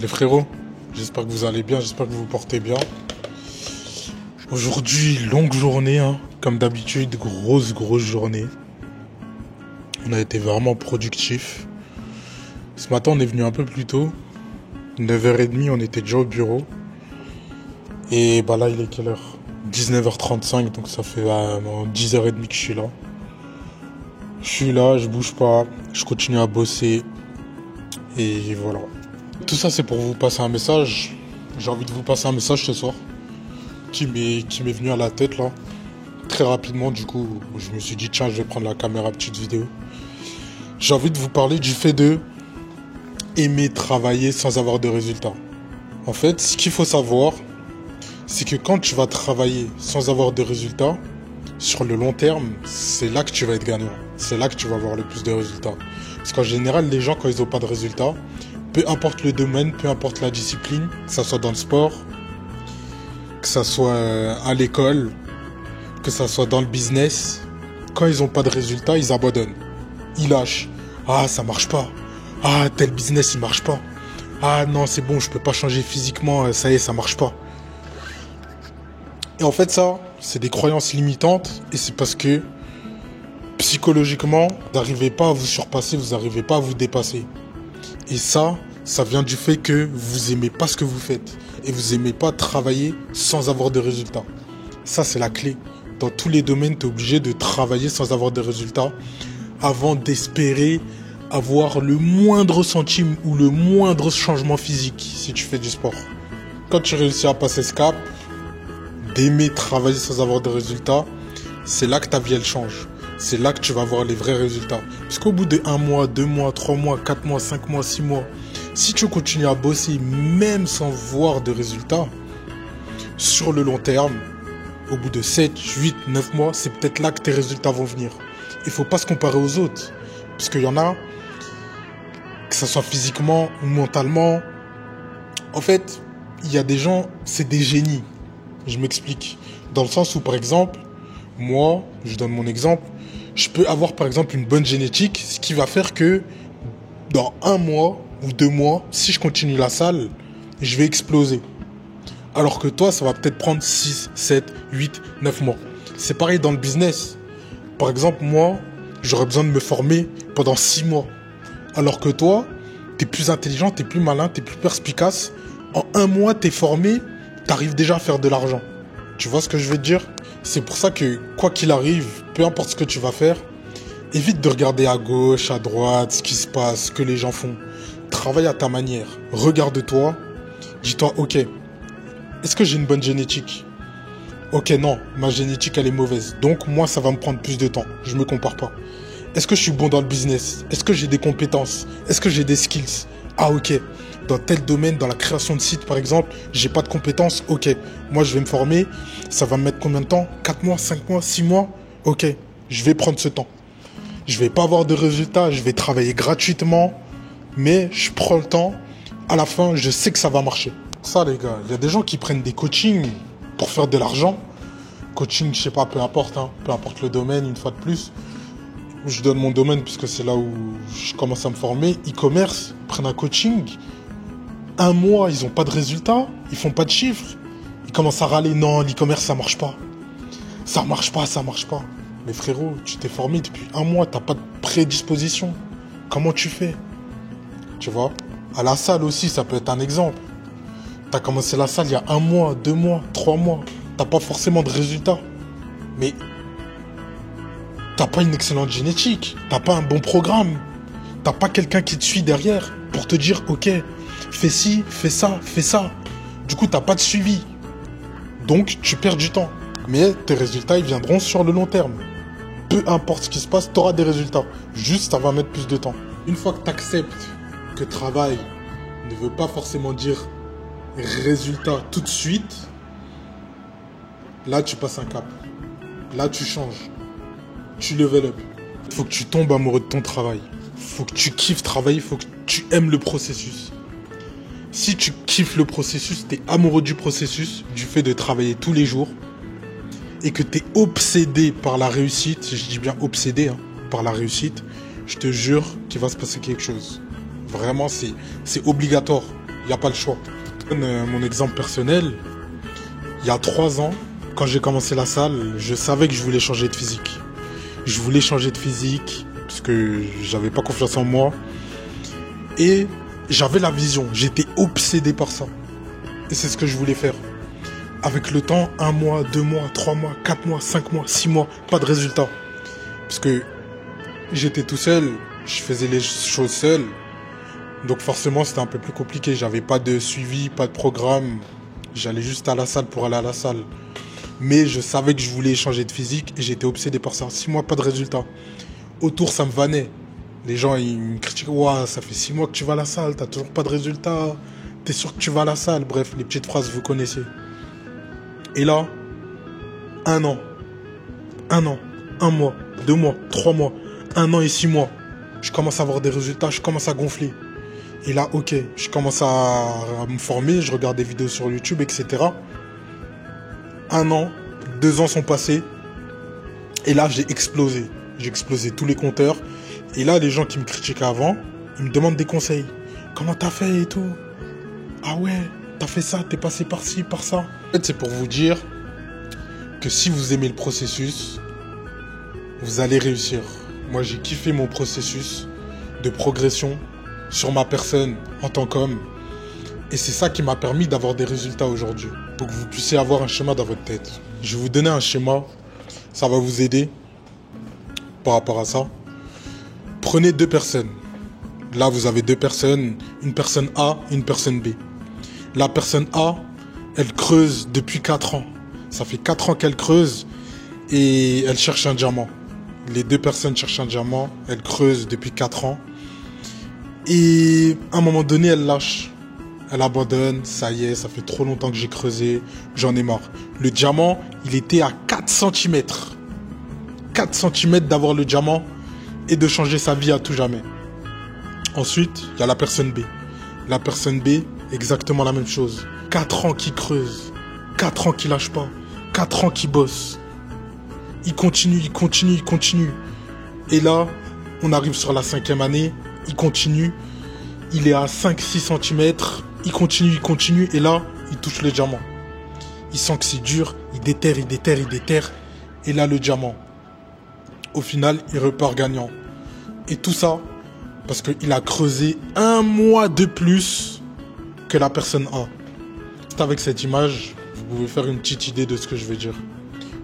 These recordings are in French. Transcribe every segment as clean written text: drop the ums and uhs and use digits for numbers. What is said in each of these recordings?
Les frérots, j'espère que vous allez bien, j'espère que vous vous portez bien. Aujourd'hui, longue journée, hein. Comme d'habitude, grosse journée. On a été vraiment productifs. Ce matin, on est venu un peu plus tôt. 9h30, on était déjà au bureau. Et bah là, il est quelle heure? 19h35, donc ça fait 10h30 que je suis là. Je suis là, je bouge pas, je continue à bosser. Et voilà. Tout ça, c'est pour vous passer un message. J'ai envie de vous passer un message ce soir qui m'est venu à la tête là. Très rapidement, du coup, je me suis dit tiens, je vais prendre la caméra, petite vidéo. J'ai envie de vous parler du fait de aimer travailler sans avoir de résultats. En fait, ce qu'il faut savoir, c'est que quand tu vas travailler sans avoir de résultats, sur le long terme, c'est là que tu vas être gagnant. C'est là que tu vas avoir le plus de résultats. Parce qu'en général, les gens, quand ils n'ont pas de résultats, peu importe le domaine, peu importe la discipline, que ça soit dans le sport, que ça soit à l'école, que ça soit dans le business, quand ils n'ont pas de résultats, ils abandonnent. Ils lâchent. Ah, ça marche pas. Ah, tel business, il marche pas. Ah non, c'est bon, je peux pas changer physiquement, ça y est, ça marche pas. Et en fait, ça, c'est des croyances limitantes et c'est parce que psychologiquement, vous n'arrivez pas à vous surpasser, vous n'arrivez pas à vous dépasser. Et ça vient du fait que vous aimez pas ce que vous faites et vous aimez pas travailler sans avoir de résultats. Ça, c'est la clé. Dans tous les domaines, tu es obligé de travailler sans avoir de résultats avant d'espérer avoir le moindre centime ou le moindre changement physique si tu fais du sport. Quand tu réussis à passer ce cap, d'aimer travailler sans avoir de résultats, c'est là que ta vie elle change. C'est là que tu vas voir les vrais résultats. Parce qu'au bout de 1 mois, 2 mois, 3 mois, 4 mois, 5 mois, 6 mois, si tu continues à bosser même sans voir de résultats, sur le long terme, au bout de 7, 8, 9 mois, c'est peut-être là que tes résultats vont venir. Il ne faut pas se comparer aux autres. Parce qu'il y en a, que ce soit physiquement ou mentalement, en fait, il y a des gens, c'est des génies. Je m'explique. Dans le sens où, par exemple, moi, je donne mon exemple, je peux avoir, par exemple, une bonne génétique, ce qui va faire que dans 1 mois ou 2 mois, si je continue la salle, je vais exploser. Alors que toi, ça va peut-être prendre 6, 7, 8, 9 mois. C'est pareil dans le business. Par exemple, moi, j'aurais besoin de me former pendant 6 mois. Alors que toi, t'es plus intelligent, t'es plus malin, t'es plus perspicace. En 1 mois, t'es formé, t'arrives déjà à faire de l'argent. Tu vois ce que je veux te dire? C'est pour ça que, quoi qu'il arrive, peu importe ce que tu vas faire, évite de regarder à gauche, à droite, ce qui se passe, ce que les gens font. Travaille à ta manière. Regarde-toi. Dis-toi, ok, est-ce que j'ai une bonne génétique? Ok, non, ma génétique, elle est mauvaise. Donc, moi, ça va me prendre plus de temps. Je me compare pas. Est-ce que je suis bon dans le business? Est-ce que j'ai des compétences? Est-ce que j'ai des skills? Ah, ok. Dans tel domaine, dans la création de sites, par exemple, j'ai pas de compétences. Ok. Moi, je vais me former. Ça va me mettre combien de temps? 4 mois, 5 mois, 6 mois? Ok. Je vais prendre ce temps. Je vais pas avoir de résultats. Je vais travailler gratuitement. Mais je prends le temps. À la fin, je sais que ça va marcher. Ça, les gars, il y a des gens qui prennent des coachings pour faire de l'argent. Coaching, je sais pas, peu importe, hein. Peu importe le domaine, une fois de plus. Je donne mon domaine puisque c'est là où je commence à me former. E-commerce, ils prennent un coaching. 1 mois, ils ont pas de résultats. Ils font pas de chiffres. Ils commencent à râler. Non, l'e-commerce, ça marche pas. Ça marche pas, ça marche pas. Mais frérot, tu t'es formé depuis 1 mois. T'as pas de prédisposition. Comment tu fais? Tu vois? À la salle aussi, ça peut être un exemple. T'as commencé la salle il y a 1 mois, 2 mois, 3 mois. T'as pas forcément de résultats. Mais t'as pas une excellente génétique. T'as pas un bon programme. T'as pas quelqu'un qui te suit derrière pour te dire, ok, fais ci, fais ça, fais ça. Du coup, t'as pas de suivi. Donc, tu perds du temps. Mais tes résultats, ils viendront sur le long terme. Peu importe ce qui se passe, t'auras des résultats. Juste, ça va mettre plus de temps. Une fois que t'acceptes que travail ne veut pas forcément dire résultat tout de suite, là tu passes un cap. Là tu changes. Tu level up. Il faut que tu tombes amoureux de ton travail. Il faut que tu kiffes travailler, il faut que tu aimes le processus. Si tu kiffes le processus, tu es amoureux du processus, du fait de travailler tous les jours, et que tu es obsédé par la réussite, je dis bien obsédé par la réussite, je te jure qu'il va se passer quelque chose. Vraiment, c'est obligatoire. Il n'y a pas le choix. Je donne mon exemple personnel. Il y a 3 ans, quand j'ai commencé la salle, je savais que je voulais changer de physique. Je voulais changer de physique parce que j'avais pas confiance en moi. Et j'avais la vision. J'étais obsédé par ça. Et c'est ce que je voulais faire. Avec le temps, 1 mois, 2 mois, 3 mois, 4 mois, 5 mois, 6 mois, pas de résultat. Parce que j'étais tout seul, je faisais les choses seul. Donc forcément, c'était un peu plus compliqué. J'avais pas de suivi, pas de programme. J'allais juste à la salle pour aller à la salle. Mais je savais que je voulais changer de physique et j'étais obsédé par ça. 6 mois, pas de résultat. Autour, ça me vannait. Les gens, ils me critiquaient. Ouah, ça fait 6 mois que tu vas à la salle, t'as toujours pas de résultat. T'es sûr que tu vas à la salle. Bref, les petites phrases, vous connaissez. Et là, 1 an, 1 an, 1 mois, 2 mois, 3 mois, 1 an et 6 mois. Je commence à avoir des résultats, je commence à gonfler. Et là, ok, je commence à me former, je regarde des vidéos sur YouTube, etc. 1 an, 2 ans sont passés. Et là, j'ai explosé. J'ai explosé tous les compteurs. Et là, les gens qui me critiquaient avant, ils me demandent des conseils. Comment t'as fait et tout? Ah ouais, t'as fait ça, t'es passé par-ci, par ça. En fait, c'est pour vous dire que si vous aimez le processus, vous allez réussir. Moi, j'ai kiffé mon processus de progression sur ma personne en tant qu'homme. Et c'est ça qui m'a permis d'avoir des résultats aujourd'hui. Pour que vous puissiez avoir un schéma dans votre tête. Je vais vous donner un schéma. Ça va vous aider par rapport à ça. Prenez 2 personnes. Là, vous avez 2 personnes. Une personne A, une personne B. La personne A, elle creuse depuis 4 ans. Ça fait 4 ans qu'elle creuse et elle cherche un diamant. Les 2 personnes cherchent un diamant. Elles creusent depuis 4 ans. Et à un moment donné, elle lâche. Elle abandonne. Ça y est, ça fait trop longtemps que j'ai creusé. J'en ai marre. Le diamant, il était à 4 cm. 4 cm d'avoir le diamant et de changer sa vie à tout jamais. Ensuite, il y a la personne B. La personne B, exactement la même chose. 4 ans qu'il creuse. 4 ans qu'il lâche pas. 4 ans qu'il bosse. Il continue, il continue, il continue. Et là, on arrive sur la 5e année. Il continue. Il est à 5-6 cm. Il continue, il continue. Et là, il touche le diamant. Il sent que c'est dur. Il déterre, il déterre, il déterre. Et là, le diamant. Au final, il repart gagnant. Et tout ça, parce qu'il a creusé 1 mois de plus que la personne A. Avec cette image, vous pouvez faire une petite idée de ce que je veux dire.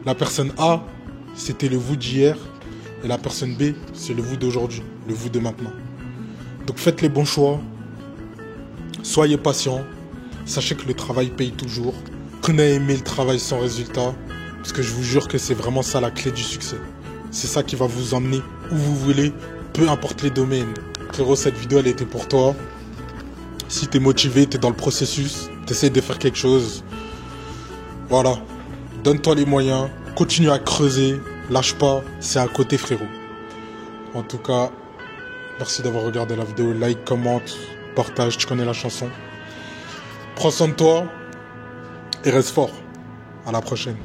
La personne A, c'était le vous d'hier. Et la personne B, c'est le vous d'aujourd'hui. Le vous de maintenant. Donc faites les bons choix. Soyez patient. Sachez que le travail paye toujours. Prenez à aimer le travail sans résultat. Parce que je vous jure que c'est vraiment ça la clé du succès. C'est ça qui va vous emmener où vous voulez, peu importe les domaines. Frérot, cette vidéo, elle était pour toi. Si t'es motivé, t'es dans le processus, t'essaies de faire quelque chose. Voilà. Donne-toi les moyens. Continue à creuser. Lâche pas. C'est à côté, frérot. En tout cas, merci d'avoir regardé la vidéo. Like, commente, partage. Tu connais la chanson. Prends soin de toi. Et reste fort. À la prochaine.